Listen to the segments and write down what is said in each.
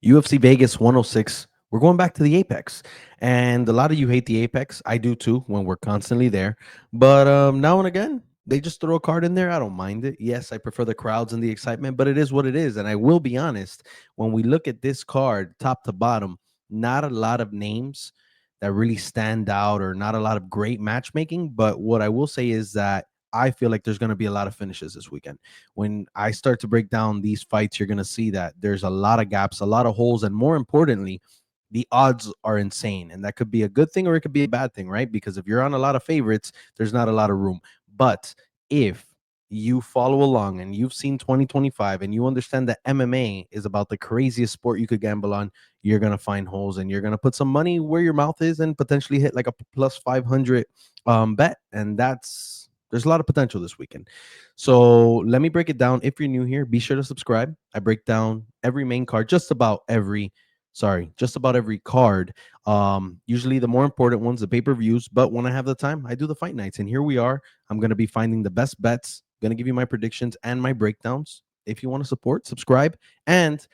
UFC Vegas 106. We're going back to the Apex. And a lot of you hate the Apex. I do too when we're constantly there. But now and again, they just throw a card in there. I don't mind it. Yes, I prefer the crowds and the excitement, but it is what it is. And I will be honest, when we look at this card, top to bottom, not a lot of names that really stand out or not a lot of great matchmaking. But what I will say is that I feel like there's going to be a lot of finishes this weekend. When I start to break down these fights, you're going to see that there's a lot of gaps, a lot of holes, and more importantly, the odds are insane. And that could be a good thing or it could be a bad thing, right? Because if you're on a lot of favorites, there's not a lot of room. But if you follow along and you've seen 2025 and you understand that MMA is about the craziest sport you could gamble on, you're going to find holes and you're going to put some money where your mouth is and potentially hit like a plus 500 bet. And there's a lot of potential this weekend. So let me break it down. If you're new here, be sure to subscribe. I break down every main card, just about every card. Usually the more important ones, the pay-per-views, but when I have the time, I do the fight nights. And here we are. I'm going to be finding the best bets, going to give you my predictions and my breakdowns. If you want to support, subscribe. And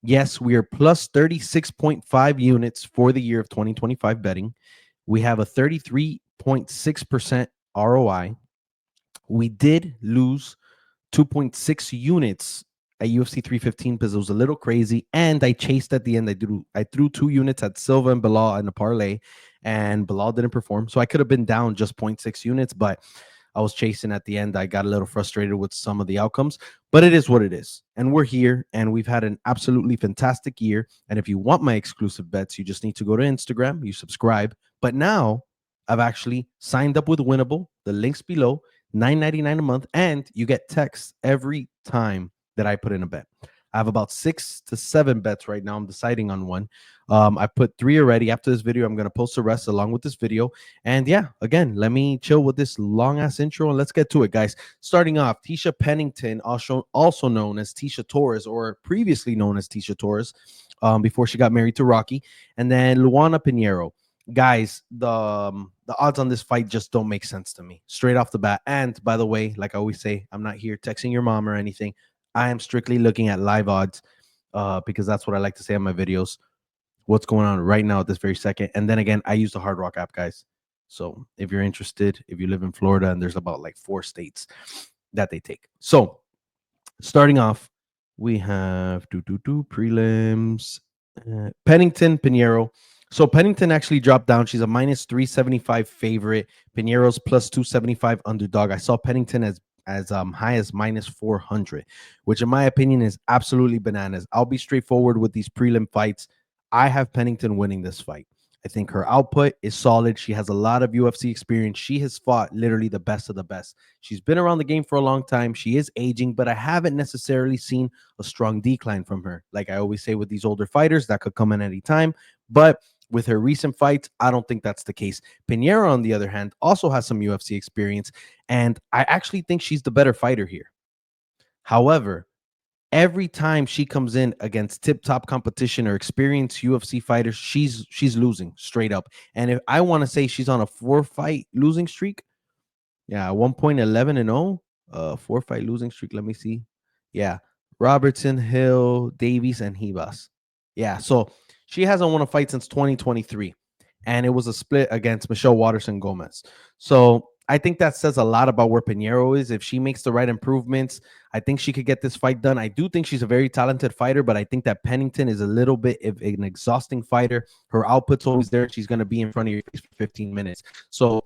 yes, we are plus 36.5 units for the year of 2025 betting. We have a 33.6% ROI. We did lose 2.6 units at UFC 315 because it was a little crazy. And I chased at the end. I threw 2 units at Silva and Bilal in a parlay, and Bilal didn't perform. So I could have been down just 0.6 units, but I was chasing at the end. I got a little frustrated with some of the outcomes, but it is what it is. And we're here, and we've had an absolutely fantastic year. And if you want my exclusive bets, you just need to go to Instagram, you subscribe. But now I've actually signed up with Winnable. The link's below. $9.99 a month, and you get texts every time that I put in a bet. I have about 6 to 7 bets right now. I'm deciding on one. I put 3 already. After this video, I'm going to post the rest along with this video. And yeah, again, let me chill with this long ass intro and let's get to it, guys. Starting off, Tisha Pennington, also known as Tisha Torres, or previously known as Tisha Torres, before she got married to Rocky, and then Luana Pinheiro. Guys, the odds on this fight just don't make sense to me straight off the bat. And by the way, like I always say, I'm not here texting your mom or anything. I am strictly looking at live odds because that's what I like to say on my videos. What's going on right now at this very second. And then again, I use the Hard Rock app, guys. So if you're interested, if you live in Florida, and there's about like 4 states that they take. So starting off, we have prelims. Pennington, Pinheiro. So Pennington actually dropped down. She's a minus 375 favorite. Pinheiro's plus 275 underdog. I saw Pennington as high as minus 400, which in my opinion is absolutely bananas. I'll be straightforward with these prelim fights. I have Pennington winning this fight. I think her output is solid. She has a lot of UFC experience. She has fought literally the best of the best. She's been around the game for a long time. She is aging, but I haven't necessarily seen a strong decline from her. Like I always say with these older fighters, that could come in any time. But with her recent fights, I don't think that's the case. Pinheiro, on the other hand, also has some UFC experience, and I actually think she's the better fighter here. However, every time she comes in against tip-top competition or experienced UFC fighters, she's losing straight up. And if I want to say she's on a 4-fight losing streak, yeah, 1.11-0, 4-fight losing streak. Let me see. Yeah, Robertson, Hill, Davies, and Hibas. Yeah, so she hasn't won a fight since 2023, and it was a split against Michelle Waterson Gomez. So I think that says a lot about where Pinheiro is. If she makes the right improvements, I think she could get this fight done. I do think she's a very talented fighter, but I think that Pennington is a little bit of an exhausting fighter. Her output's always there. She's going to be in front of your face for 15 minutes. So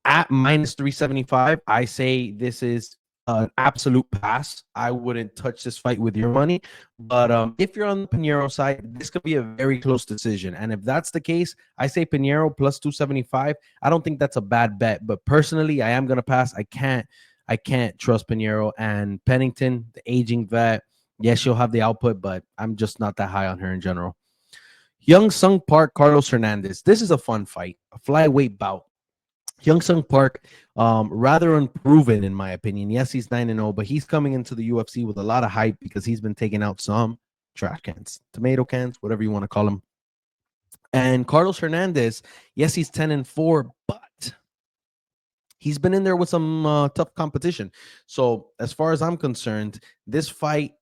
at minus 375, I say this is an absolute pass. I wouldn't touch this fight with your money. But if you're on the Pinheiro side, this could be a very close decision. And if that's the case, I say Pinheiro plus 275. I don't think that's a bad bet. But personally, I am going to pass. I can't trust Pinheiro. And Pennington, the aging vet, yes, she'll have the output, but I'm just not that high on her in general. Young Sung Park, Carlos Hernandez. This is a fun fight, a flyweight bout. Young Sung Park, rather unproven in my opinion. Yes, he's 9-0, but he's coming into the UFC with a lot of hype because he's been taking out some trash cans, tomato cans, whatever you want to call them. And Carlos Hernandez, yes, he's 10-4, but he's been in there with some tough competition. So as far as I'm concerned, this fight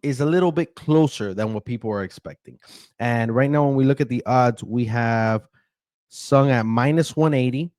is a little bit closer than what people are expecting. And right now, when we look at the odds, we have Sung at minus 180,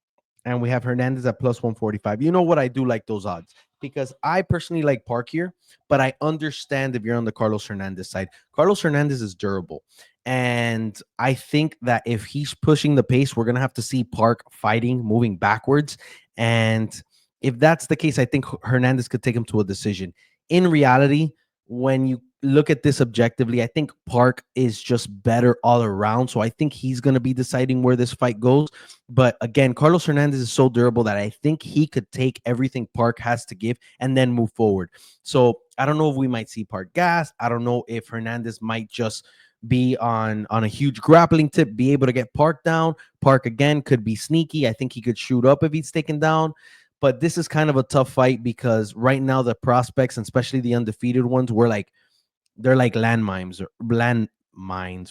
and we have Hernandez at plus 145. You know what? I do like those odds because I personally like Park here, but I understand if you're on the Carlos Hernandez side. Carlos Hernandez is durable. And I think that if he's pushing the pace, we're going to have to see Park fighting, moving backwards. And if that's the case, I think Hernandez could take him to a decision. In reality, when you look at this objectively, I think Park is just better all around. So I think he's going to be deciding where this fight goes. But again, Carlos Hernandez is so durable that I think he could take everything Park has to give and then move forward. So I don't know if we might see Park gas. I don't know if Hernandez might just be on a huge grappling tip, be able to get Park down. Park again could be sneaky. I think he could shoot up if he's taken down. But this is kind of a tough fight because right now the prospects, and especially the undefeated ones, they're like landmines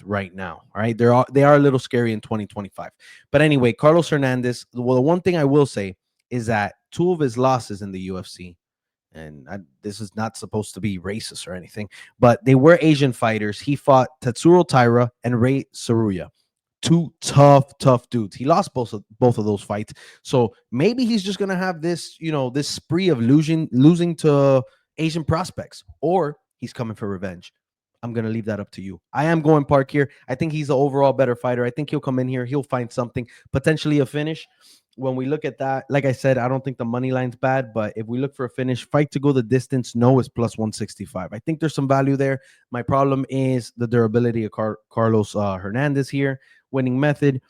right now. All right, they are a little scary in 2025. But anyway, Carlos Hernandez. Well, the one thing I will say is that two of his losses in the UFC, and this is not supposed to be racist or anything, but they were Asian fighters. He fought Tetsuro Taira and Ray Saruya, two tough dudes. He lost both of those fights. So maybe he's just gonna have this, this spree of losing to Asian prospects, or he's coming for revenge. I'm gonna leave that up to you. I am going Park here. I think he's the overall better fighter. I think he'll come in here, he'll find something, potentially a finish. When we look at that, like I said, I don't think the money line's bad, but if we look for a finish, fight to go the distance, no is plus 165. I think there's some value there. My problem is the durability of Carlos Hernandez here. Winning method: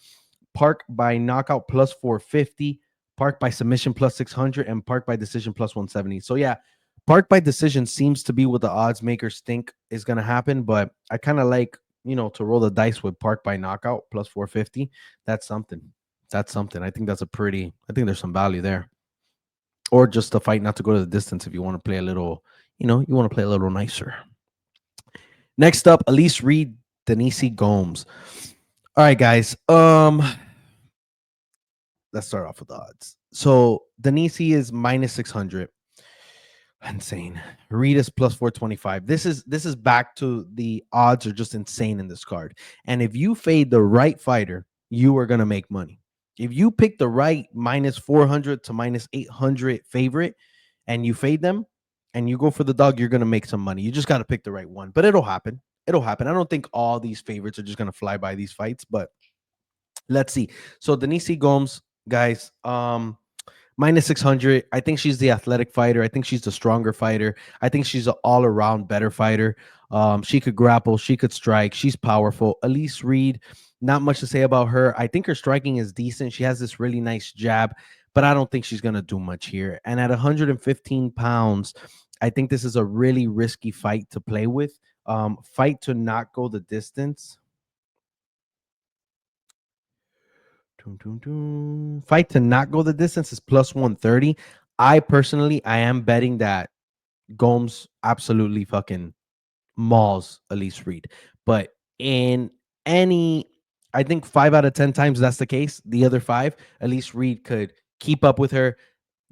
Park by knockout plus 450, Park by submission plus 600, and Park by decision plus 170. So yeah, Park by decision seems to be what the odds makers think is going to happen, but I kind of like, to roll the dice with Park by knockout plus 450. That's something. That's something. I think I think there's some value there. Or just the fight not to go to the distance if you want to play a little, you want to play a little nicer. Next up, Elise Reed, Denise Gomes. All right, guys. Let's start off with the odds. So Denise is minus 600. Insane. Reed is plus 425. This is back to the odds are just insane in this card. And if you fade the right fighter, you are gonna make money. If you pick the right minus 400 to minus 800 favorite and you fade them and you go for the dog, you're gonna make some money. You just got to pick the right one. But it'll happen. It'll happen. I don't think all these favorites are just gonna fly by these fights, but let's see. So Denise Gomes, guys, minus 600. I think she's the athletic fighter. I think she's the stronger fighter. I think she's an all-around better fighter. She could grapple, she could strike, she's powerful. Elise Reed, not much to say about her. I think her striking is decent. She has this really nice jab, but I don't think she's gonna do much here. And at 115 pounds, I think this is a really risky fight to play with. Fight to not go the distance. Fight to not go the distance is plus 130. I am betting that Gomes absolutely fucking mauls Elise Reed. But in any, I think 5 out of 10 times that's the case. The other five, Elise Reed could keep up with her.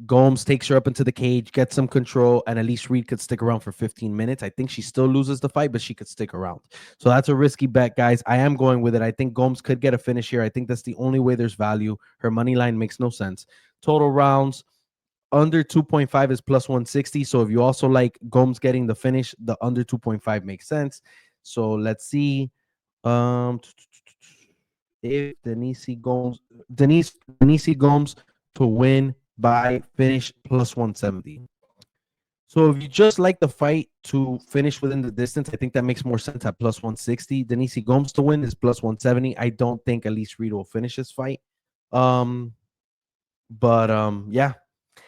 Gomes takes her up into the cage, gets some control, and Elise Reed could stick around for 15 minutes. I think she still loses the fight, but she could stick around. So that's a risky bet, guys. I am going with it. I think Gomes could get a finish here. I think that's the only way there's value. Her money line makes no sense. Total rounds under 2.5 is plus 160. So if you also like Gomes getting the finish, the under 2.5 makes sense. So let's see. If Denise Gomes to win by finish plus 170. So if you just like the fight to finish within the distance, I think that makes more sense at plus 160. Denise Gomes to win is plus 170. I don't think Elise Reed will finish this fight. Yeah.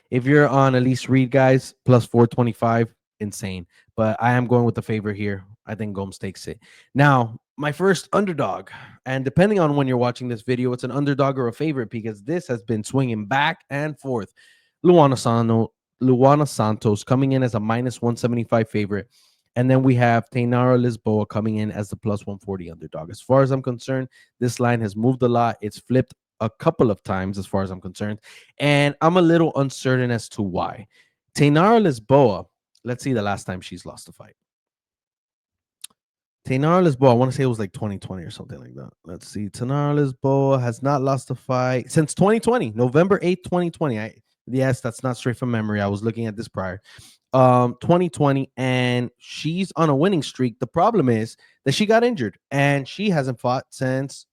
If you're on Elise Reed, guys, plus 425, insane. But I am going with the favor here. I think Gomes takes it. Now, my first underdog, and depending on when you're watching this video, it's an underdog or a favorite because this has been swinging back and forth. Luana Santos coming in as a minus 175 favorite. And then we have Tainara Lisboa coming in as the plus 140 underdog. As far as I'm concerned, this line has moved a lot. It's flipped a couple of times as far as I'm concerned. And I'm a little uncertain as to why. Tainara Lisboa, let's see the last time she's lost a fight. Tainara Lisboa, I want to say it was like 2020 or something like that. Let's see. Tainara Lisboa has not lost a fight since 2020, November 8th, 2020. Yes, that's not straight from memory. I was looking at this prior. 2020, and she's on a winning streak. The problem is that she got injured and she hasn't fought since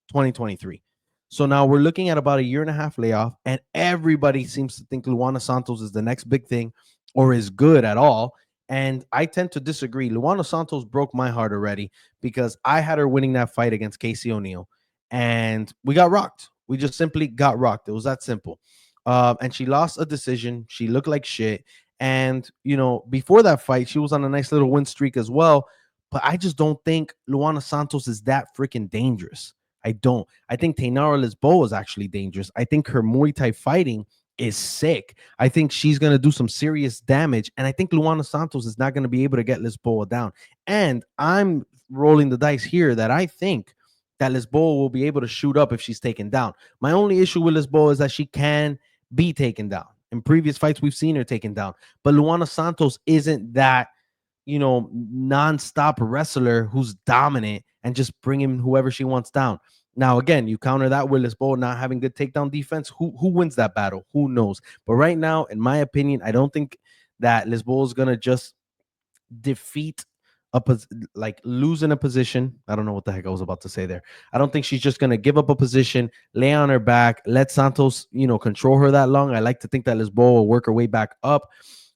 2023. So now we're looking at about a year and a half layoff, and everybody seems to think Luana Santos is the next big thing or is good at all. And I tend to disagree. Luana Santos broke my heart already because I had her winning that fight against Casey O'Neill, and we got rocked. We just simply got rocked. It was that simple. And she lost a decision. She looked like shit. And, before that fight, she was on a nice little win streak as well. But I just don't think Luana Santos is that freaking dangerous. I don't. I think Tainara Lisboa is actually dangerous. I think her Muay Thai fighting is sick. I think she's going to do some serious damage. And I think Luana Santos is not going to be able to get Lisboa down. And I'm rolling the dice here that I think that Lisboa will be able to shoot up if she's taken down. My only issue with Lisboa is that she can be taken down. In previous fights, we've seen her taken down. But Luana Santos isn't that, nonstop wrestler who's dominant and just bringing whoever she wants down. Now, again, you counter that with Lisboa not having good takedown defense. Who wins that battle? Who knows? But right now, in my opinion, I don't think that Lisboa is going to just defeat like lose in a position. I don't know what the heck I was about to say there. I don't think she's just going to give up a position, lay on her back, let Santos, control her that long. I like to think that Lisboa will work her way back up.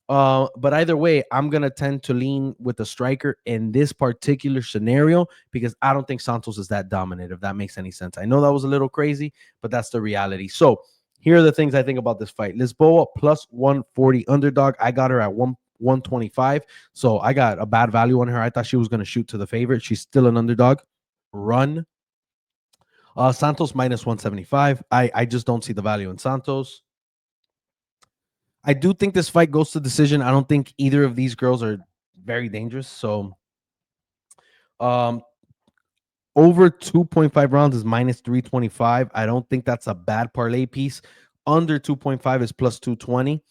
But either way, I'm going to tend to lean with the striker in this particular scenario because I don't think Santos is that dominant, if that makes any sense. I know that was a little crazy, but that's the reality. So here are the things I think about this fight. Lisboa plus 140 underdog. I got her at 125. So I got a bad value on her. I thought she was going to shoot to the favorite. She's still an underdog. Run. Santos minus 175. I just don't see the value in Santos. I do think this fight goes to decision. I don't think either of these girls are very dangerous. So over 2.5 rounds is minus 325. I don't think that's a bad parlay piece. Under 2.5 is plus 220.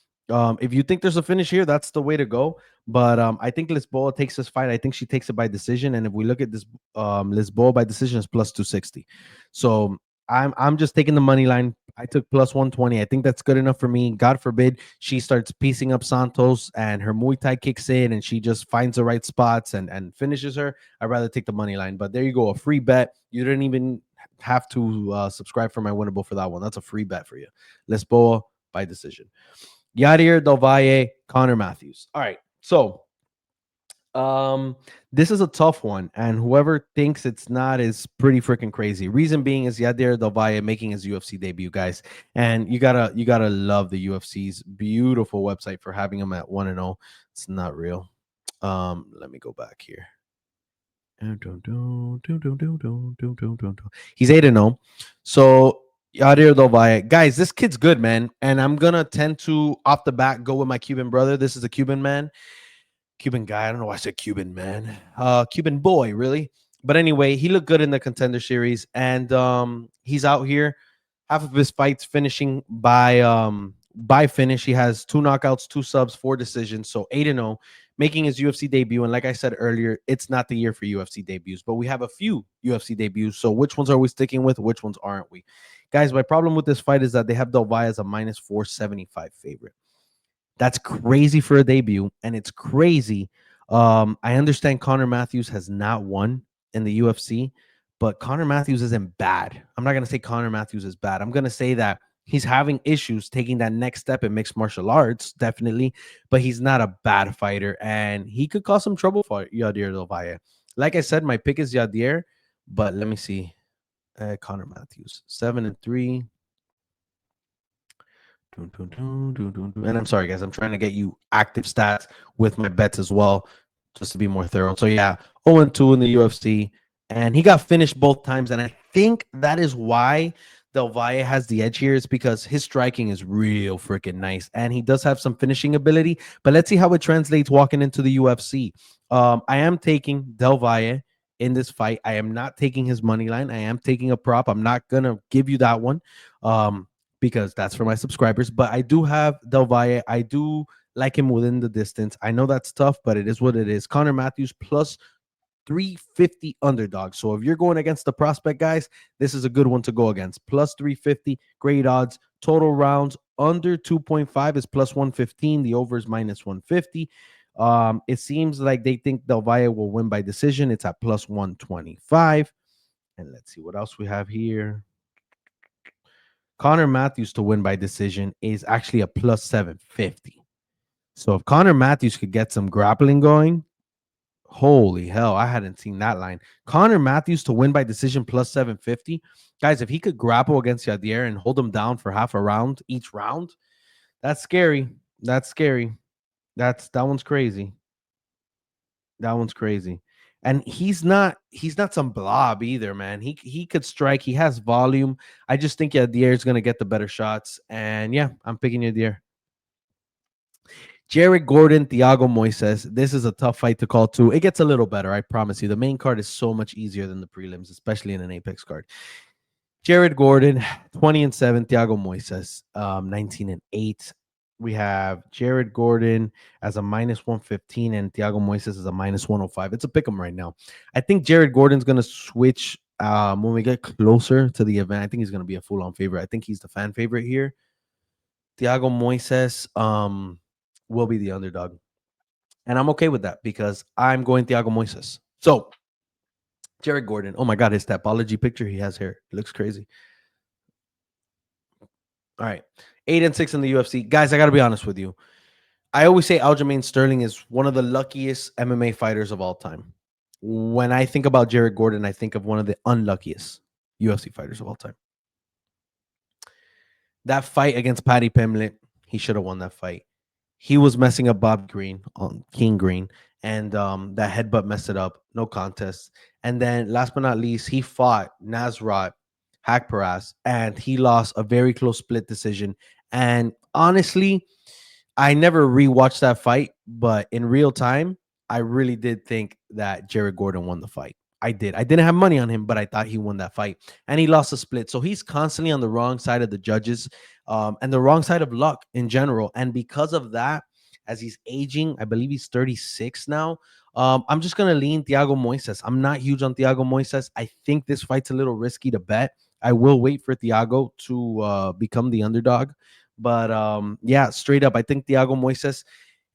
If you think there's a finish here, that's the way to go. But I think Lisboa takes this fight. I think she takes it by decision. And if we look at this, Lisboa by decision is plus 260. So I'm just taking the money line. I took plus 120. I think that's good enough for me. God forbid she starts piecing up Santos and her Muay Thai kicks in and she just finds the right spots and finishes her. I'd rather take the money line. But there you go, a free bet. You didn't even have to subscribe for my winnable for that one. That's a free bet for you. Lisboa by decision. Yadier Dva, Connor Matthews. All right, so this is a tough one, and whoever thinks it's not is pretty freaking crazy. Reason being is Yadier Dva making his UFC debut, guys, and you gotta love the UFC's beautiful website for having him at 1-0. It's not real. Let me go back here. He's 8-0. So Yadier Dva, guys, this kid's good, man, and I'm gonna tend to off the bat go with my Cuban brother. This is a Cuban man. Cuban guy. I don't know why I said Cuban man. Cuban boy, really. But anyway, he looked good in the Contender Series, and he's out here. Half of his fights finishing by finish. He has 2 knockouts, 2 subs, 4 decisions. So 8-0, making his UFC debut. And like I said earlier, it's not the year for UFC debuts, but we have a few UFC debuts. So which ones are we sticking with? Which ones aren't we? Guys, my problem with this fight is that they have Delvaya as a minus 475 favorite. That's crazy for a debut, and it's crazy. I understand Connor Matthews has not won in the UFC, but Connor Matthews isn't bad. I'm not going to say Connor Matthews is bad. I'm going to say that he's having issues taking that next step in mixed martial arts, definitely, but he's not a bad fighter, and he could cause some trouble for Yadier Dva. Like I said, my pick is Yadier, but let me see. Connor Matthews, 7-3. And I'm sorry, guys. I'm trying to get you active stats with my bets as well, just to be more thorough. So yeah, 0-2 in the UFC, and he got finished both times. And I think that is why Del Valle has the edge here, is because his striking is real freaking nice, and he does have some finishing ability. But let's see how it translates walking into the UFC. I am taking Del Valle in this fight. I am not taking his money line. I am taking a prop. I'm not gonna give you that one. Because that's for my subscribers. But I do have Del Valle. I do like him within the distance. I know that's tough, but it is what it is. Connor Matthews plus +350 underdog. So if you're going against the prospect, guys, this is a good one to go against. +350, great odds. Total rounds under 2.5 is +115. The over is -150. It seems like they think Del Valle will win by decision. It's at +125. And let's see what else we have here. Connor Matthews to win by decision is actually a +750. So if Connor Matthews could get some grappling going, holy hell, I hadn't seen that line. Connor Matthews to win by decision +750. Guys, if he could grapple against Yadier and hold him down for half a round each round, that's scary. That's scary. That one's crazy. That one's crazy. And he's not some blob either, man. He could strike. He has volume. I just think Yadier is gonna get the better shots. And yeah, I'm picking Yadier. Jared Gordon, Thiago Moises. This is a tough fight to call too. It gets a little better, I promise you. The main card is so much easier than the prelims, especially in an Apex card. Jared Gordon, 20-7. Thiago Moises, 19-8. We have Jared Gordon as a -115 and Thiago Moises as a -105. It's a pick 'em right now. I think Jared Gordon's gonna switch when we get closer to the event. I think he's gonna be a full-on favorite. I think he's the fan favorite here. Thiago Moises will be the underdog. And I'm okay with that because I'm going Thiago Moises. So, Jared Gordon. Oh my God, his Tapology picture. He has hair. It looks crazy. All right. 8-6 in the UFC. Guys, I got to be honest with you. I always say Aljamain Sterling is one of the luckiest MMA fighters of all time. When I think about Jared Gordon, I think of one of the unluckiest UFC fighters of all time. That fight against Patty Pimlet, he should have won that fight. He was messing up Bob Green on King Green, and that headbutt messed it up. No contest. And then last but not least, he fought Nasrat Haqparast, and he lost a very close split decision. And honestly, I never rewatched that fight, but in real time, I really did think that Jared Gordon won the fight. I did. I didn't have money on him, but I thought he won that fight, and he lost a split. So he's constantly on the wrong side of the judges, and the wrong side of luck in general. And because of that, as he's aging, I believe he's 36 now. I'm just gonna lean Thiago Moises. I'm not huge on Thiago Moises. I think this fight's a little risky to bet. I will wait for Thiago to become the underdog. But yeah, straight up, I think Thiago Moises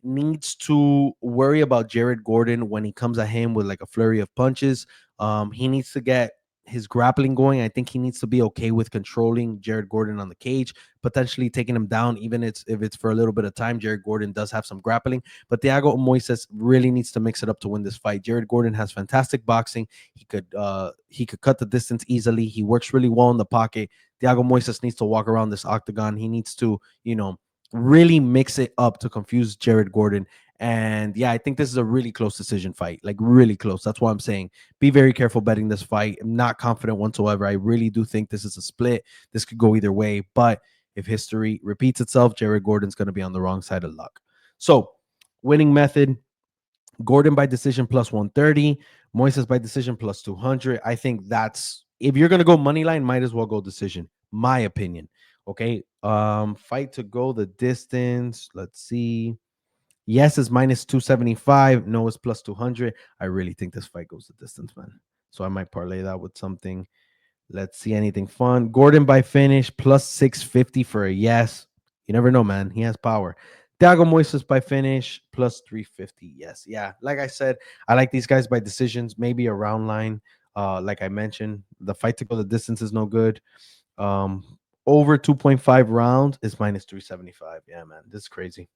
needs to worry about Jared Gordon when he comes at him with like a flurry of punches. He needs to get his grappling going. I think he needs to be okay with controlling Jared Gordon on the cage, potentially taking him down, even if it's for a little bit of time. Jared Gordon does have some grappling, but Thiago Moises really needs to mix it up to win this fight. Jared Gordon has fantastic boxing. He could cut the distance easily. He works really well in the pocket. Thiago Moises needs to walk around this octagon. He needs to, really mix it up to confuse Jared Gordon. And yeah, I think this is a really close decision fight, like really close. That's why I'm saying be very careful betting this fight. I'm not confident whatsoever. I really do think this is a split. This could go either way. But if history repeats itself, Jared Gordon's going to be on the wrong side of luck. So, winning method: Gordon by decision +130, Moises by decision +200. I think that's, if you're going to go money line, might as well go decision. My opinion. Okay. Fight to go the distance. Let's see. Yes is -275. No is +200. I really think this fight goes the distance, man. So I might parlay that with something. Let's see anything fun. Gordon by finish +650 for a yes. You never know, man. He has power. Thiago Moises by finish +350. Yes. Yeah. Like I said, I like these guys by decisions, maybe a round line. Like I mentioned, the fight to go the distance is no good. Over 2.5 rounds is -375. Yeah, man. This is crazy.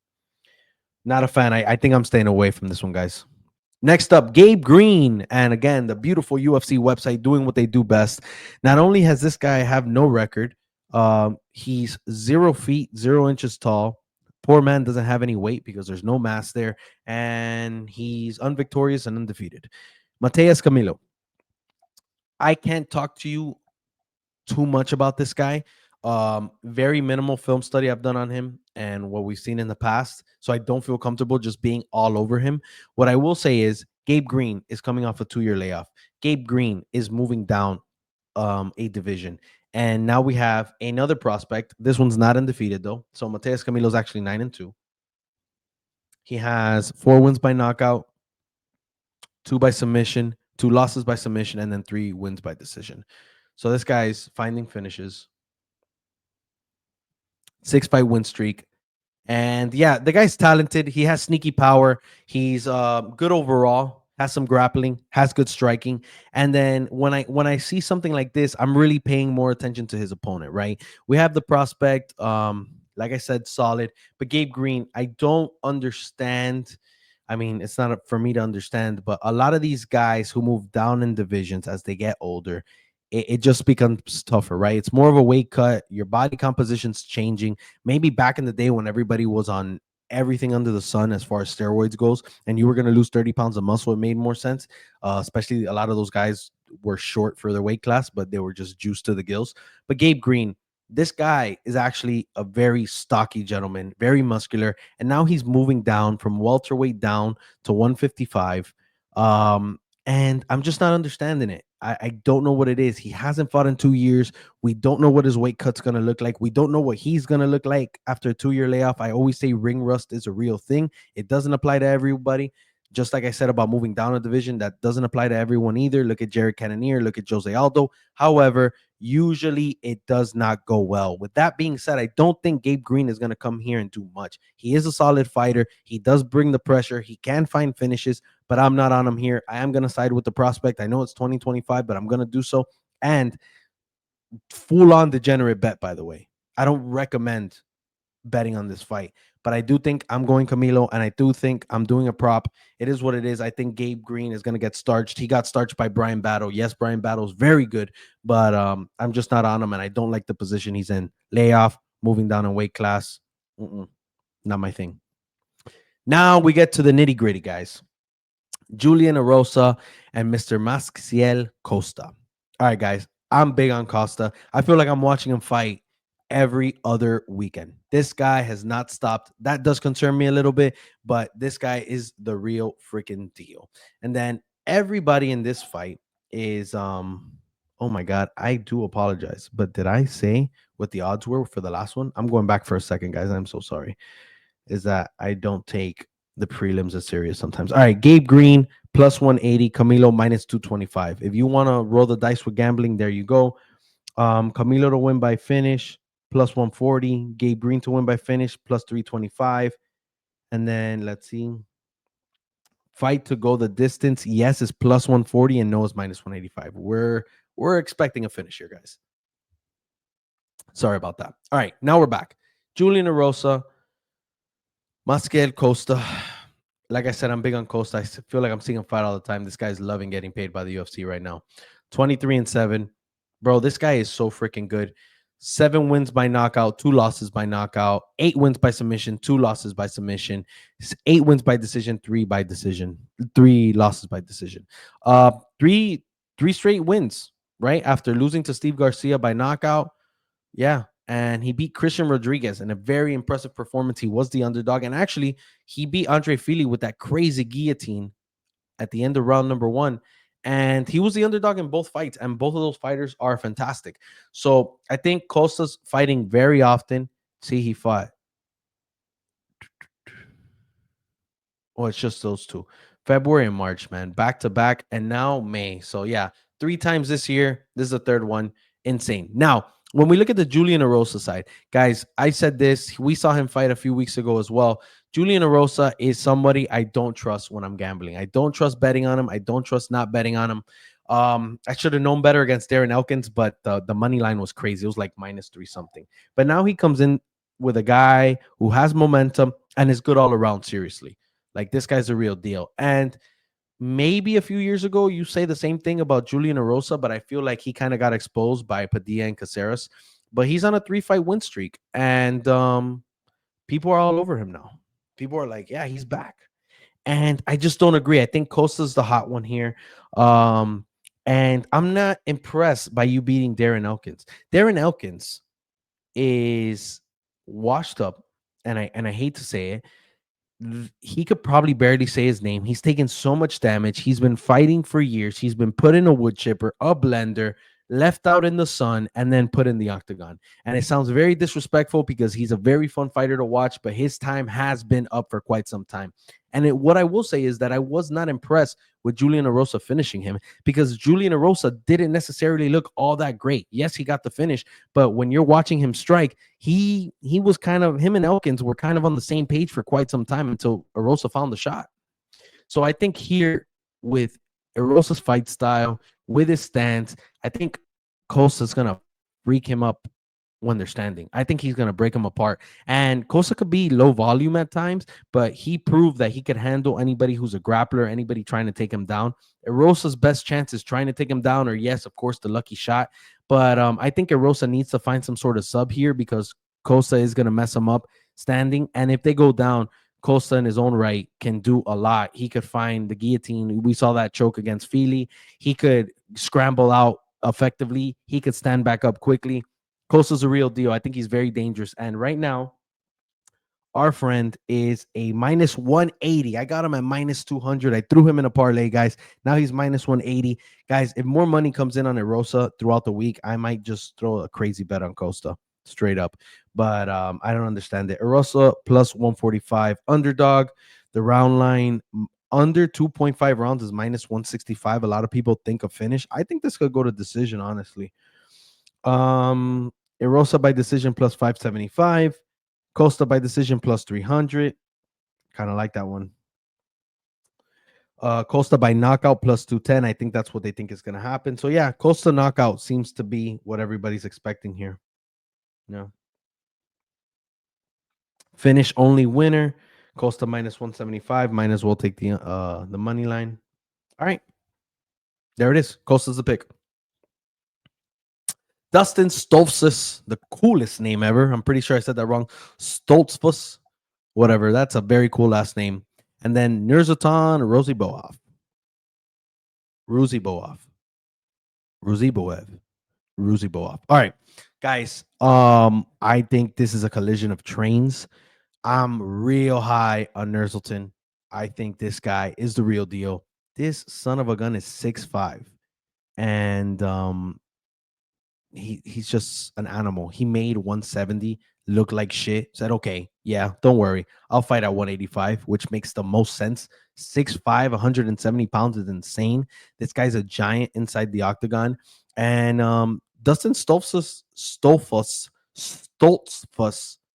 Not a fan. I think I'm staying away from this one, guys. Next up, Gabe Green. And again, the beautiful UFC website doing what they do best. Not only has this guy have no record, he's 0 feet, 0 inches tall. Poor man doesn't have any weight because there's no mass there. And he's unvictorious and undefeated. Mateus Camilo. I can't talk to you too much about this guy. Very minimal film study I've done on him and what we've seen in the past. So I don't feel comfortable just being all over him. What I will say is Gabe Green is coming off a 2-year layoff. Gabe Green is moving down a division. And now we have another prospect. This one's not undefeated though. So Mateus Camilo is actually 9-2. He has 4 wins by knockout, 2 by submission, 2 losses by submission, and then 3 wins by decision. So this guy's finding finishes, 6-fight win streak. And yeah, the guy's talented. He has sneaky power. He's good overall. Has some grappling. Has good striking. And then when I see something like this, I'm really paying more attention to his opponent. Right? We have the prospect. Like I said, solid. But Gabe Green, I don't understand. I mean, it's not for me to understand, but a lot of these guys who move down in divisions as they get older, it just becomes tougher, right? It's more of a weight cut. Your body composition's changing. Maybe back in the day when everybody was on everything under the sun as far as steroids goes, and you were going to lose 30 pounds of muscle, it made more sense. Especially a lot of those guys were short for their weight class, but they were just juiced to the gills. But Gabe Green, this guy is actually a very stocky gentleman, very muscular, and now he's moving down from welterweight down to 155. And I'm just not understanding it. I don't know what it is. He hasn't fought in 2 years. We don't know what his weight cut's going to look like. We don't know what he's going to look like after a 2-year layoff. I always say ring rust is a real thing. It doesn't apply to everybody. Just like I said about moving down a division, that doesn't apply to everyone either. Look at Jared Cannonier, look at Jose Aldo. However, usually it does not go well. With that being said, I don't think Gabe Green is going to come here and do much. He is a solid fighter. He does bring the pressure. He can find finishes, but I'm not on him here. I am going to side with the prospect. I know it's 2025, but I'm going to do so. And full on degenerate bet, by the way. I don't recommend betting on this fight, but I do think I'm going Camilo, and I do think I'm doing a prop. It is what it is. I think Gabe Green is going to get starched. He got starched by Brian Battle. Yes, Brian Battle is very good, but I'm just not on him, and I don't like the position he's in. Layoff, moving down in weight class. Not my thing. Now we get to the nitty gritty, guys. Julian Erosa and Mr. Maxiel Costa. All right, guys. I'm big on Costa. I feel like I'm watching him fight every other weekend. This guy has not stopped. That does concern me a little bit, but this guy is the real freaking deal. And then everybody in this fight is oh my god, I do apologize. But did I say what the odds were for the last one? I'm going back for a second, guys. I'm so sorry. Is that I don't take the prelims as serious sometimes. All right, Gabe Green plus 180, Camilo minus 225. If you want to roll the dice with gambling, there you go. Camilo to win by finish plus 140, Gabe Green to win by finish plus 325. And then let's see. Fight to go the distance, yes, is plus 140 and no is minus 185. We're expecting a finish here, guys. Sorry about that. All right, now we're back. Julian Erosa, Maxiel Costa. Like I said, I'm big on Costa. I feel like I'm seeing him fight all the time. This guy's loving getting paid by the UFC right now. 23-7. Bro, this guy is so freaking good. 7 wins by knockout, 2 losses by knockout, 8 wins by submission, 2 losses by submission, 8 wins by decision, 3 by decision, 3 losses by decision. Three straight wins, right? After losing to Steve Garcia by knockout. Yeah. And he beat Christian Rodriguez in a very impressive performance. He was the underdog. And actually, he beat Andre Fili with that crazy guillotine at the end of round number 1. And he was the underdog in both fights. And both of those fighters are fantastic. So I think Costa's fighting very often. See, he fought. Oh, it's just those two. February and March, man. Back to back. And now May. So yeah, 3 times this year. This is the 3rd one. Insane. Now, when we look at the Julian Erosa side, guys, I said this. We saw him fight a few weeks ago as well. Julian Erosa is somebody I don't trust when I'm gambling. I don't trust betting on him. I don't trust not betting on him. I should have known better against Darren Elkins, but the money line was crazy. It was like -3 something. But now he comes in with a guy who has momentum and is good all around, seriously. Like, this guy's a real deal. And maybe a few years ago, you say the same thing about Julian Erosa, but I feel like he kind of got exposed by Padilla and Caceres. But he's on a 3-fight win streak, and people are all over him now. People are like, yeah, he's back. And I just don't agree. I think Costa's the hot one here. And I'm not impressed by you beating Darren Elkins. Darren Elkins is washed up, and I hate to say it. He could probably barely say his name. He's taken so much damage. He's been fighting for years. He's been put in a wood chipper, a blender, left out in the sun, and then put in the octagon. And it sounds very disrespectful because he's a very fun fighter to watch, but his time has been up for quite some time. What I will say is that I was not impressed with Julian Erosa finishing him, because Julian Erosa didn't necessarily look all that great. Yes, he got the finish, but when you're watching him strike, he was kind of, him and Elkins were kind of on the same page for quite some time until Erosa found the shot. So I think here, with Erosa's fight style, with his stance, I think Costa's gonna freak him up when they're standing. I think he's gonna break him apart. And Costa could be low volume at times, but he proved that he could handle anybody who's a grappler, anybody trying to take him down. Erosa's best chance is trying to take him down, or yes, of course, the lucky shot. But I think Erosa needs to find some sort of sub here, because Costa is gonna mess him up standing. And if they go down, Costa in his own right can do a lot. He could find the guillotine. We saw that choke against Feely. He could scramble out effectively. He could stand back up quickly. Costa's a real deal. I think he's very dangerous. And right now, our friend is a minus 180. I got him at minus 200. I threw him in a parlay, guys. Now he's minus 180. Guys, if more money comes in on Erosa throughout the week, I might just throw a crazy bet on Costa straight up. But I don't understand it. Erosa plus 145. Underdog, the round line under 2.5 rounds is minus 165. A lot of people think a finish. I think this could go to decision, honestly. Erosa by decision plus 575. Costa by decision plus 300. Kind of like that one. Costa by knockout plus 210. I think that's what they think is going to happen. So yeah, Costa knockout seems to be what everybody's expecting here. Yeah. Finish only winner. Costa minus 175. Might as well take the money line. All right. There it is. Costa's the pick. Dustin Stoaltz, the coolest name ever. I'm pretty sure I said that wrong. Stoaltz, whatever. That's a very cool last name. And then Nursultan Roziboev. Ruziboev. All right, guys. I think this is a collision of trains. I'm real high on Nursultan. I think this guy is the real deal. This son of a gun is 6'5", and he's just an animal. He made 170 look like shit. Said, okay, yeah, don't worry. I'll fight at 185, which makes the most sense. 6'5", 170 pounds is insane. This guy's a giant inside the octagon. And Dustin Stoltzfus,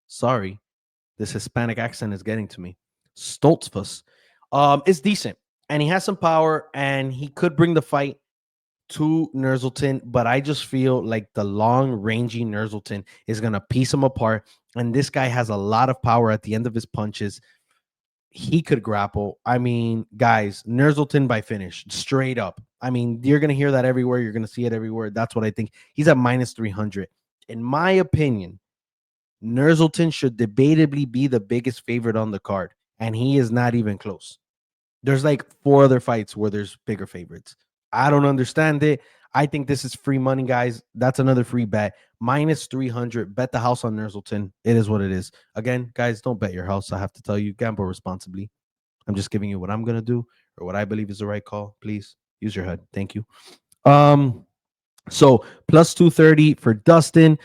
sorry, this Hispanic accent is getting to me. Stoltzfus is decent. And he has some power, and he could bring the fight to Nursultan, but I just feel like the long-rangey Nursultan is going to piece him apart. And this guy has a lot of power at the end of his punches. He could grapple. I mean, guys, Nursultan by finish, straight up. I mean, you're going to hear that everywhere. You're going to see it everywhere. That's what I think. He's at minus 300. In my opinion, Nursultan should debatably be the biggest favorite on the card, and he is not even close. There's like 4 other fights where there's bigger favorites. I don't understand it. I think this is free money, guys. That's another free bet. Minus 300. Bet the house on Nursultan. It is what it is. Again, guys, don't bet your house. I have to tell you, gamble responsibly. I'm just giving you what I'm gonna do or what I believe is the right call. Please use your head. Thank you. So plus 230 for Dustin.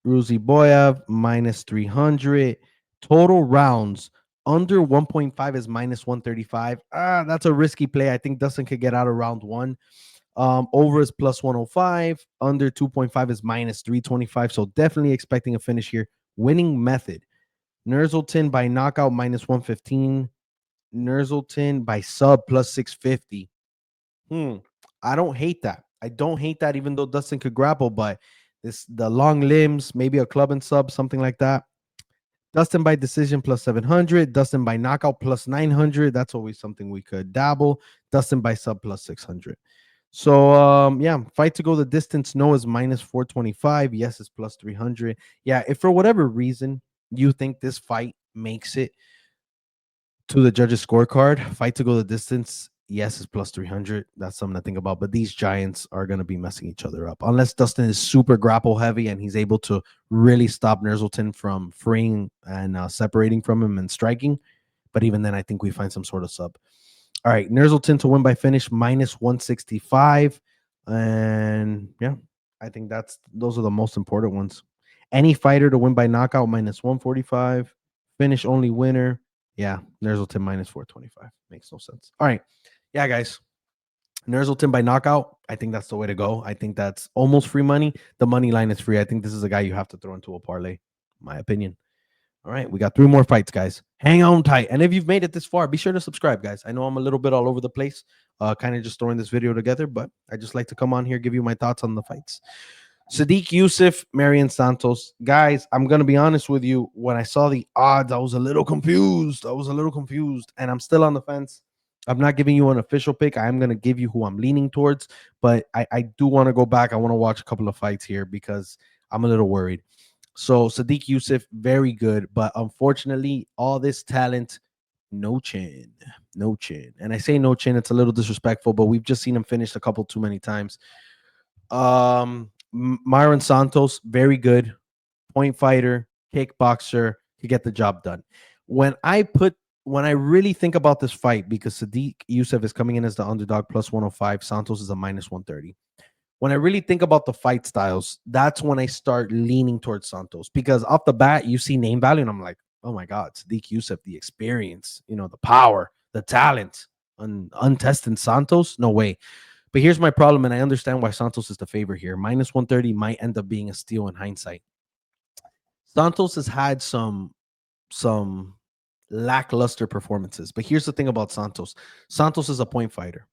Ruziboyev minus 300. Total rounds under 1.5 is minus 135. That's a risky play. I think Dustin could get out of round 1. Over is plus 105. Under 2.5 is minus 325. So definitely expecting a finish here. Winning method. Nursultan by knockout minus 115. Nursultan by sub plus 650. I don't hate that. I don't hate that, even though Dustin could grapple, but the long limbs, maybe a club and sub, something like that. Dustin by decision plus 700. Dustin by knockout plus 900. That's always something we could dabble. Dustin by sub plus 600. So, yeah, fight to go the distance. No is minus 425. Yes is plus 300. Yeah, if for whatever reason you think this fight makes it to the judges' scorecard, fight to go the distance, yes is plus 300. That's something to think about. But these giants are going to be messing each other up unless Dustin is super grapple heavy and he's able to really stop Nursultan from freeing and separating from him and striking. But even then, I think we find some sort of sub. All right, Nursultan to win by finish minus 165. And yeah, I think those are the most important ones. Any fighter to win by knockout minus 145. Finish only winner Yeah, Nerzulton minus 425 makes no sense. All right, yeah, guys. Nerzulton by knockout. I think that's the way to go. I think that's almost free money. The money line is free. I think this is a guy you have to throw into a parlay, my opinion. All right, we got 3 more fights, guys. Hang on tight. And if you've made it this far, be sure to subscribe, guys. I know I'm a little bit all over the place, kind of just throwing this video together, but I just like to come on here, give you my thoughts on the fights. Sadiq Yusuf, Marion Santos. Guys, I'm going to be honest with you. When I saw the odds, I was a little confused. And I'm still on the fence. I'm not giving you an official pick. I am going to give you who I'm leaning towards, but I do want to go back. I want to watch a couple of fights here because I'm a little worried. So Sadiq Yusuf, very good, but unfortunately, all this talent, no chin, no chin. And I say no chin, it's a little disrespectful, but we've just seen him finish a couple too many times. Myron Santos, very good point fighter, kickboxer, could get the job done. When I really think about this fight, because Sadiq Yusuf is coming in as the underdog plus 105, Santos is a minus 130. When I really think about the fight styles, that's when I start leaning towards Santos, because off the bat, you see name value, and I'm like, oh my God, Sadiq Yusuf, the experience, the power, the talent, untested Santos, no way. But here's my problem, and I understand why Santos is the favorite here. Minus 130 might end up being a steal in hindsight. Santos has had some lackluster performances, but here's the thing about Santos. Santos is a point fighter.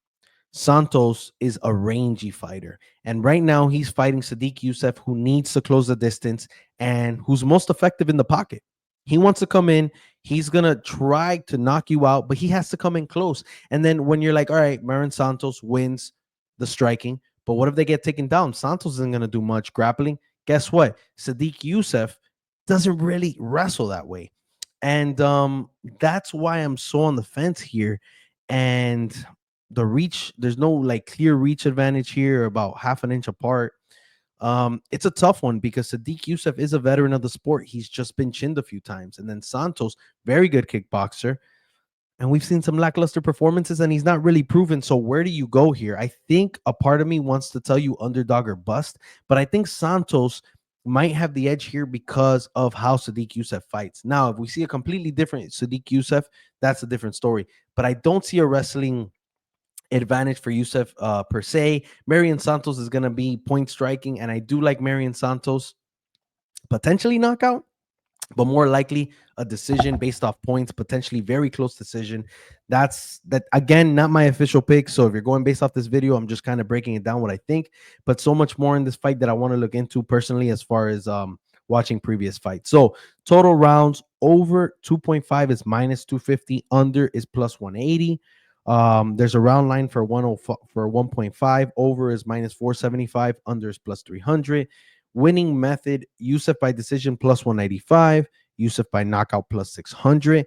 Santos is a rangy fighter. And right now he's fighting Sadiq Yusuf, who needs to close the distance and who's most effective in the pocket. He wants to come in. He's going to try to knock you out, but he has to come in close. And then when you're like, all right, Marin Santos wins the striking, but what if they get taken down? Santos isn't going to do much grappling. Guess what? Sadiq Yusuf doesn't really wrestle that way. And that's why I'm so on the fence here. And the reach, there's no like clear reach advantage here, about half an inch apart. It's a tough one because Sadiq Yusuf is a veteran of the sport. He's just been chinned a few times. And then Santos, very good kickboxer. And we've seen some lackluster performances and he's not really proven. So where do you go here? I think a part of me wants to tell you underdog or bust, but I think Santos might have the edge here because of how Sadiq Yusuf fights. Now, if we see a completely different Sadiq Yusuf, that's a different story. But I don't see a wrestling advantage for Yusuf per se. Marion Santos is going to be point striking, and I do like Marion Santos potentially knockout, but more likely a decision based off points, potentially very close decision. That's that again, not my official pick. So if you're going based off this video, I'm just kind of breaking it down what I think, but so much more in this fight that I want to look into personally as far as watching previous fights. So total rounds over 2.5 is minus 250, under is plus 180. There's a round line for 1.5, over is minus 475, under is plus 300. Winning method, Yusuf by decision plus 195, Yusuf by knockout plus 600.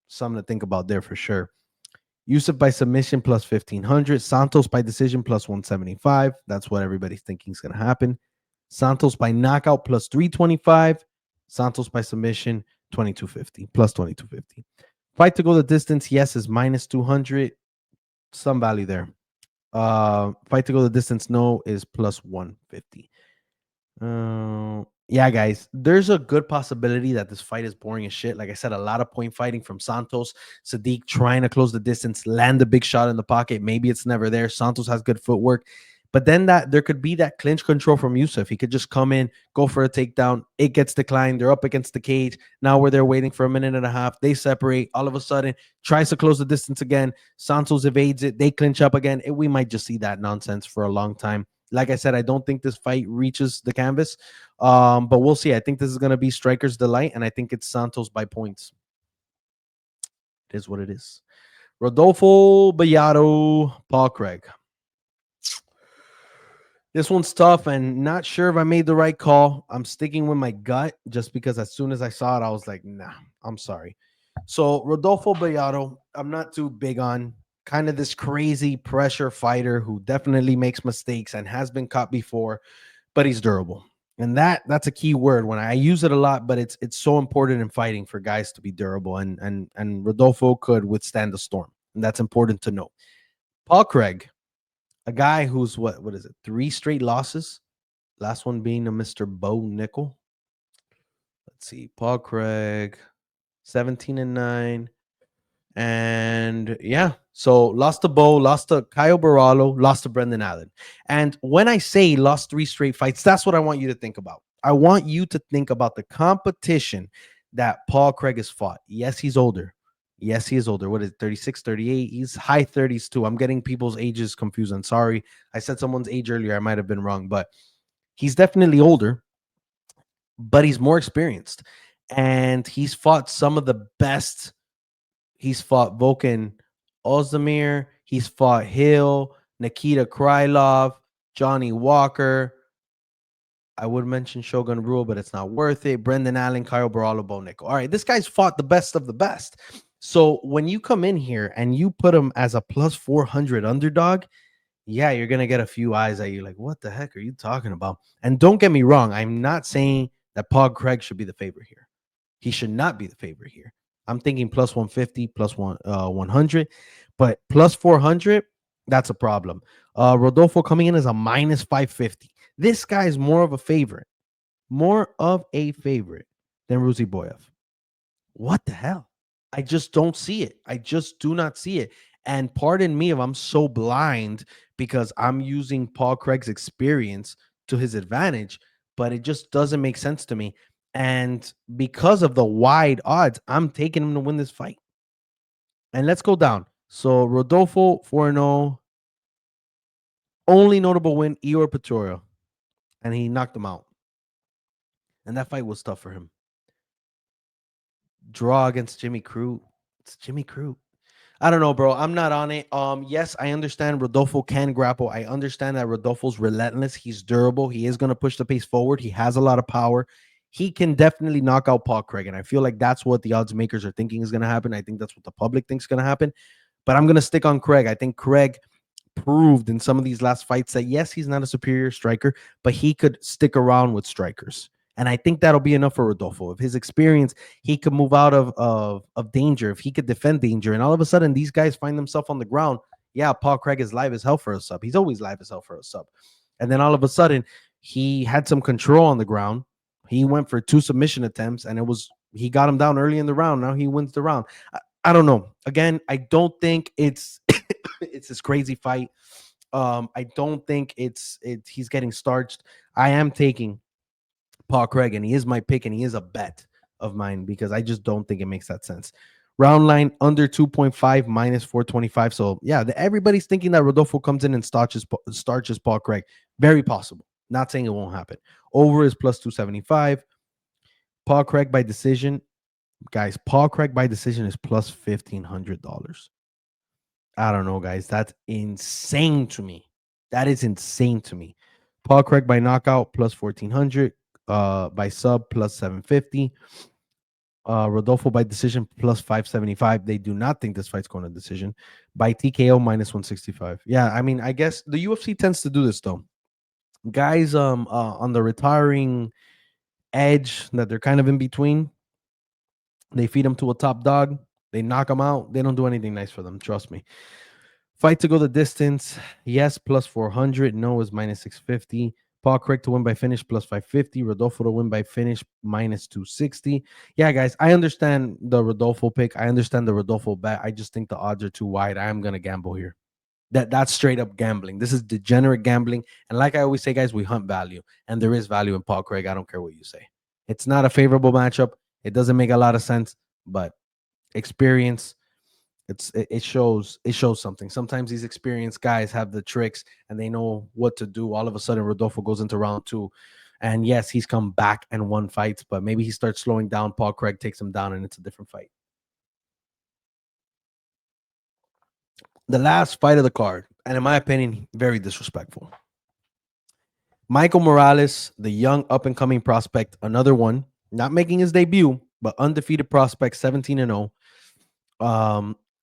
Something to think about there for sure. Yusuf by submission plus 1500, Santos by decision plus 175. That's what everybody's thinking is going to happen. Santos by knockout plus 325, Santos by submission 2250 plus 2250. Fight to go the distance, yes, is minus 200. Some value there. Fight to go the distance, no, is plus 150. Yeah, guys, there's a good possibility that this fight is boring as shit. Like I said, a lot of point fighting from Santos. Sadiq trying to close the distance, land a big shot in the pocket. Maybe it's never there. Santos has good footwork. But then that there could be that clinch control from Yusuf. He could just come in, go for a takedown. It gets declined. They're up against the cage. Now we're there waiting for a minute and a half. They separate. All of a sudden, tries to close the distance again. Santos evades it. They clinch up again. We might just see that nonsense for a long time. Like I said, I don't think this fight reaches the canvas, but we'll see. I think this is going to be Striker's delight, and I think it's Santos by points. It is what it is. Rodolfo Bellato, Paul Craig. This one's tough and not sure if I made the right call. I'm sticking with my gut just because as soon as I saw it, I was like, nah, I'm sorry. So Rodolfo Bellato, I'm not too big on. Kind of this crazy pressure fighter who definitely makes mistakes and has been caught before, but he's durable. And that's a key word when I use it a lot, but it's so important in fighting for guys to be durable. And Rodolfo could withstand the storm. And that's important to know. Paul Craig, a guy who's what is it? 3 straight losses. Last one being to Mr. Bo Nickel. Let's see. Paul Craig, 17-9. And yeah, so lost to Bo, lost to Kyle Baralo, lost to Brendan Allen. And when I say lost 3 straight fights, that's what I want you to think about. I want you to think about the competition that Paul Craig has fought. Yes, he's older. Yes, he is older. What is it, 36, 38? He's high 30s too. I'm getting people's ages confused. I'm sorry. I said someone's age earlier. I might have been wrong, but he's definitely older, but he's more experienced. And he's fought some of the best. He's fought Volkan Ozdemir. He's fought Hill, Nikita Krylov, Johnny Walker. I would mention Shogun Rule, but it's not worth it. Brendan Allen, Kyle Baralo, Bo Nickel. All right, this guy's fought the best of the best. So when you come in here and you put him as a plus 400 underdog, yeah, you're going to get a few eyes at you like, what the heck are you talking about? And don't get me wrong. I'm not saying that Paul Craig should be the favorite here. He should not be the favorite here. I'm thinking plus 150, plus 100, but plus 400, that's a problem. Rodolfo coming in as a minus 550. This guy's more of a favorite than Ruzi Boyev. What the hell? I just don't see it. I just do not see it. And pardon me if I'm so blind because I'm using Paul Craig's experience to his advantage, but it just doesn't make sense to me. And because of the wide odds, I'm taking him to win this fight. And let's go down. So Rodolfo 4-0. Only notable win, Eor Petoria. And he knocked him out. And that fight was tough for him. Draw against Jimmy Crute. It's Jimmy Crute. I don't know, bro. I'm not on it. Yes, I understand Rodolfo can grapple. I understand that Rodolfo's relentless. He's durable. He is going to push the pace forward. He has a lot of power. He can definitely knock out Paul Craig. And I feel like that's what the odds makers are thinking is going to happen. I think that's what the public thinks is going to happen. But I'm going to stick on Craig. I think Craig proved in some of these last fights that, yes, he's not a superior striker, but he could stick around with strikers. And I think that'll be enough for Rodolfo. If his experience, he could move out of danger, if he could defend danger. And all of a sudden, these guys find themselves on the ground. Yeah, Paul Craig is live as hell for a sub. He's always live as hell for a sub. And then all of a sudden, he had some control on the ground. He went for 2 submission attempts, and he got him down early in the round. Now he wins the round. I don't know. Again, I don't think it's it's this crazy fight. I don't think he's getting starched. I am taking Paul Craig, and he is my pick, and he is a bet of mine because I just don't think it makes that sense. Round line under 2.5 minus 425. So yeah, everybody's thinking that Rodolfo comes in and starches Paul Craig. Very possible. Not saying it won't happen. Over is plus 275. Paul Craig by decision. Guys, Paul Craig by decision is plus $1,500. I don't know, guys. That's insane to me. That is insane to me. Paul Craig by knockout plus 1,400. By sub plus 750. Rodolfo by decision plus 575. They do not think this fight's going to decision. By TKO minus 165. Yeah, I mean, I guess the UFC tends to do this though. Guys on the retiring edge that they're kind of in between, they feed them to a top dog, they knock them out, they don't do anything nice for them, trust me. Fight to go the distance, yes, plus 400. No is minus 650. Paul Craig to win by finish plus 550. Rodolfo to win by finish minus 260. Yeah, guys, I understand the Rodolfo pick. I understand the Rodolfo bet. I just think the odds are too wide. I am going to gamble here. That's straight up gambling. This is degenerate gambling. And like I always say, guys, we hunt value. And there is value in Paul Craig. I don't care what you say. It's not a favorable matchup. It doesn't make a lot of sense. But experience, it shows something. Sometimes these experienced guys have the tricks and they know what to do. All of a sudden, Rodolfo goes into round 2, and yes, he's come back and won fights, but maybe he starts slowing down. Paul Craig takes him down, and it's a different fight. The last fight of the card, and in my opinion, very disrespectful. Michael Morales, the young up and coming prospect, another one, not making his debut, but undefeated prospect, 17-0.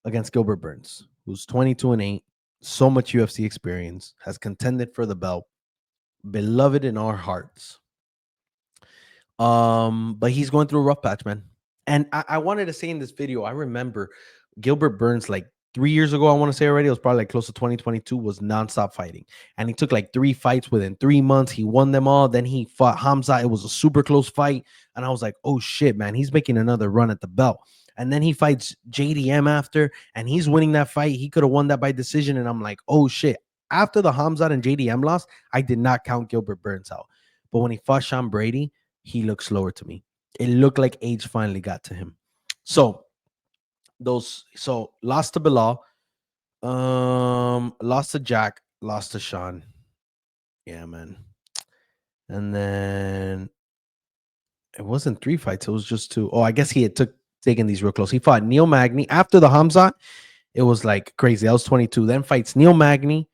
Against Gilbert Burns, who's 22-8, so much UFC experience, has contended for the belt, beloved in our hearts. But he's going through a rough patch, man. And I wanted to say in this video, I remember Gilbert Burns, like 3 years ago, I want to say already, it was probably like close to 2022, was nonstop fighting. And he took like 3 fights within 3 months. He won them all. Then he fought Hamza. It was a super close fight. And I was like, oh shit, man, he's making another run at the belt. And then he fights JDM after, and he's winning that fight. He could have won that by decision. And I'm like, oh shit. After the Hamzat and JDM loss, I did not count Gilbert Burns out. But when he fought Sean Brady, he looked slower to me. It looked like age finally got to him. So lost to Bilal, lost to Jack, lost to Sean. Yeah, man. And then it wasn't 3 fights, it was just 2. Oh, I guess he had taken these real close. He fought Neil Magny after the Hamzat. It was like crazy. That was 22. Then fights Neil Magny,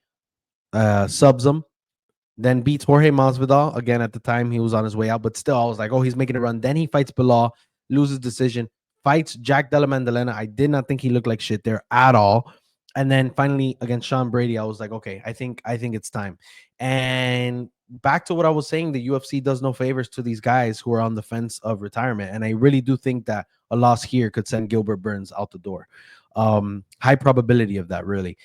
subs him, then beats Jorge Masvidal. Again, at the time, he was on his way out, but still, I was like, oh, he's making a run. Then he fights Bilal, loses decision, fights Jack Della Maddalena. I did not think he looked like shit there at all. And then finally against Sean Brady, I was like, okay, I think it's time. And back to what I was saying, the UFC does no favors to these guys who are on the fence of retirement. And I really do think that a loss here could send Gilbert Burns out the door. High probability of that, really.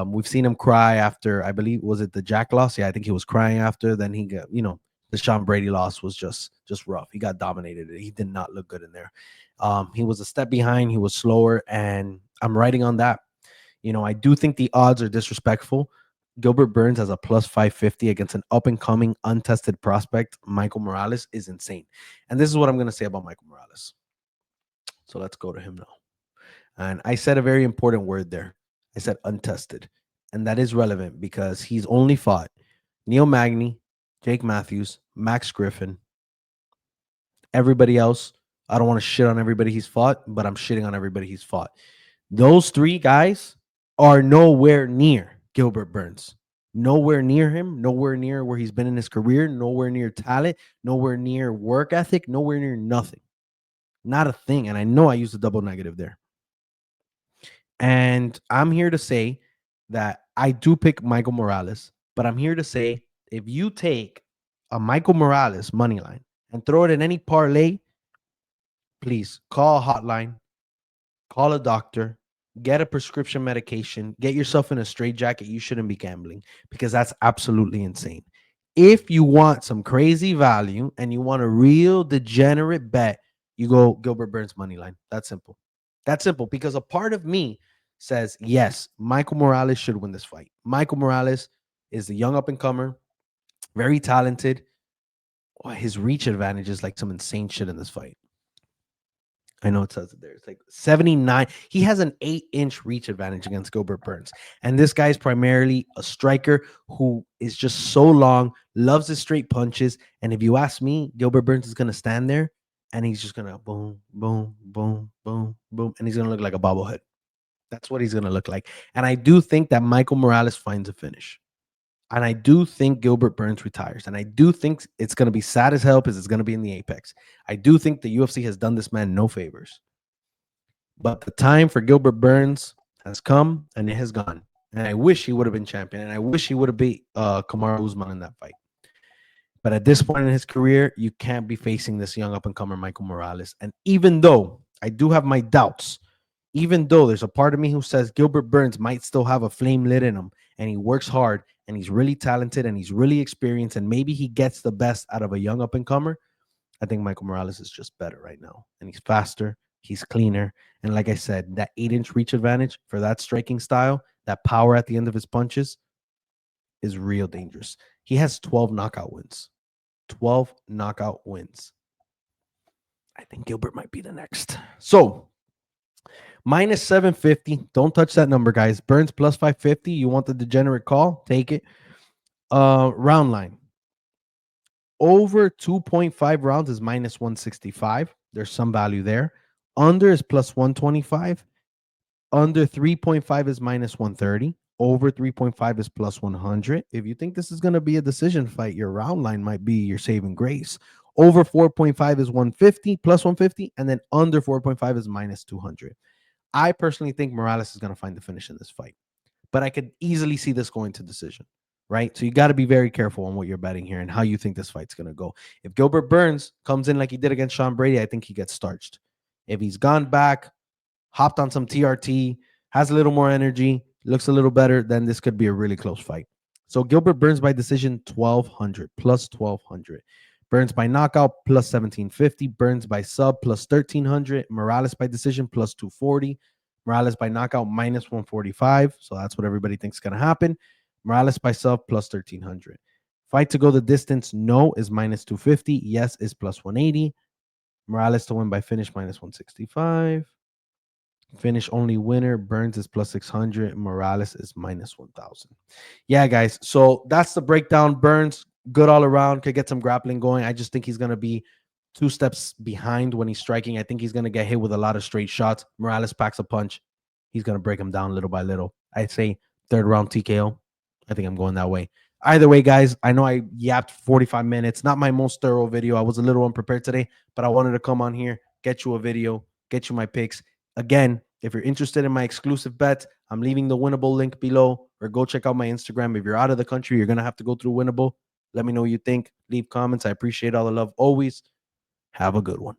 We've seen him cry after, I believe, was it the Jack loss? Yeah, I think he was crying after. Then he got, the Sean Brady loss was just rough. He got dominated. He did not look good in there. He was a step behind. He was slower, and I'm writing on that. I do think the odds are disrespectful. Gilbert Burns as a plus 550 against an up-and-coming, untested prospect, Michael Morales, is insane. And this is what I'm going to say about Michael Morales. So let's go to him now. And I said a very important word there. I said untested. And that is relevant because he's only fought Neil Magny, Jake Matthews, Max Griffin. Everybody else, I don't want to shit on everybody he's fought, but I'm shitting on everybody he's fought. Those 3 guys are nowhere near Gilbert Burns. Nowhere near him, nowhere near where he's been in his career, nowhere near talent, nowhere near work ethic, nowhere near nothing. Not a thing. And I know I used a double negative there. And I'm here to say that I do pick Michael Morales, but I'm here to say if you take a Michael Morales money line and throw it in any parlay, please call a hotline, call a doctor, get a prescription medication, get yourself in a straitjacket. You shouldn't be gambling because that's absolutely insane. If you want some crazy value and you want a real degenerate bet, you go Gilbert Burns money line. That's simple. That's simple because a part of me says, yes, Michael Morales should win this fight. Michael Morales is the young up-and-comer, very talented. Oh, his reach advantage is like some insane shit in this fight. I know it says it there. It's like 79. He has an 8-inch reach advantage against Gilbert Burns. And this guy is primarily a striker who is just so long, loves his straight punches. And if you ask me, Gilbert Burns is going to stand there and he's just going to boom, boom, boom, boom, boom. And he's going to look like a bobblehead. That's what he's going to look like. And I do think that Michael Morales finds a finish. And I do think Gilbert Burns retires. And I do think it's going to be sad as hell because it's going to be in the Apex. I do think the UFC has done this man no favors. But the time for Gilbert Burns has come and it has gone. And I wish he would have been champion. And I wish he would have beat Kamaru Usman in that fight. But at this point in his career, you can't be facing this young up-and-comer Michael Morales. And even though I do have my doubts, even though there's a part of me who says Gilbert Burns might still have a flame lit in him and he works hard and he's really talented and he's really experienced and maybe he gets the best out of a young up-and-comer, I think Michael Morales is just better right now. And he's faster, he's cleaner. And like I said, that 8-inch reach advantage for that striking style, that power at the end of his punches is real dangerous. He has 12 knockout wins. 12 knockout wins. I think Gilbert might be the next. So, minus 750. Don't touch that number, guys. Burns plus 550. You want the degenerate call? Take it. Round line. Over 2.5 rounds is minus 165. There's some value there. Under is plus 125. Under 3.5 is minus 130. Over 3.5 is plus 100. If you think this is going to be a decision fight, your round line might be your saving grace. Over 4.5 is 150, plus 150. And then under 4.5 is minus 200. I personally think Morales is going to find the finish in this fight, but I could easily see this going to decision, right? So you got to be very careful on what you're betting here and how you think this fight's going to go. If Gilbert Burns comes in like he did against Sean Brady, I think he gets starched. If he's gone back, hopped on some TRT, has a little more energy, looks a little better, then this could be a really close fight. So Gilbert Burns by decision, 1,200, plus 1,200. Burns by knockout plus 1750. Burns by sub plus 1300. Morales by decision plus 240. Morales by knockout minus 145. So that's what everybody thinks is going to happen. Morales by sub plus 1300. Fight to go the distance, no, is minus 250. Yes is plus 180. Morales to win by finish minus 165. Finish only winner, Burns is plus 600. Morales is minus 1000. Yeah, guys. So that's the breakdown. Burns, good all around. Could get some grappling going. I just think he's going to be 2 steps behind when he's striking. I think he's going to get hit with a lot of straight shots. Morales packs a punch. He's going to break him down little by little. I'd say 3rd round TKO. I think I'm going that way. Either way, guys, I know I yapped 45 minutes. Not my most thorough video. I was a little unprepared today, but I wanted to come on here, get you a video, get you my picks. Again, if you're interested in my exclusive bet, I'm leaving the Winnable link below, or go check out my Instagram. If you're out of the country, you're going to have to go through Winnable. Let me know what you think. Leave comments. I appreciate all the love always. Have a good one.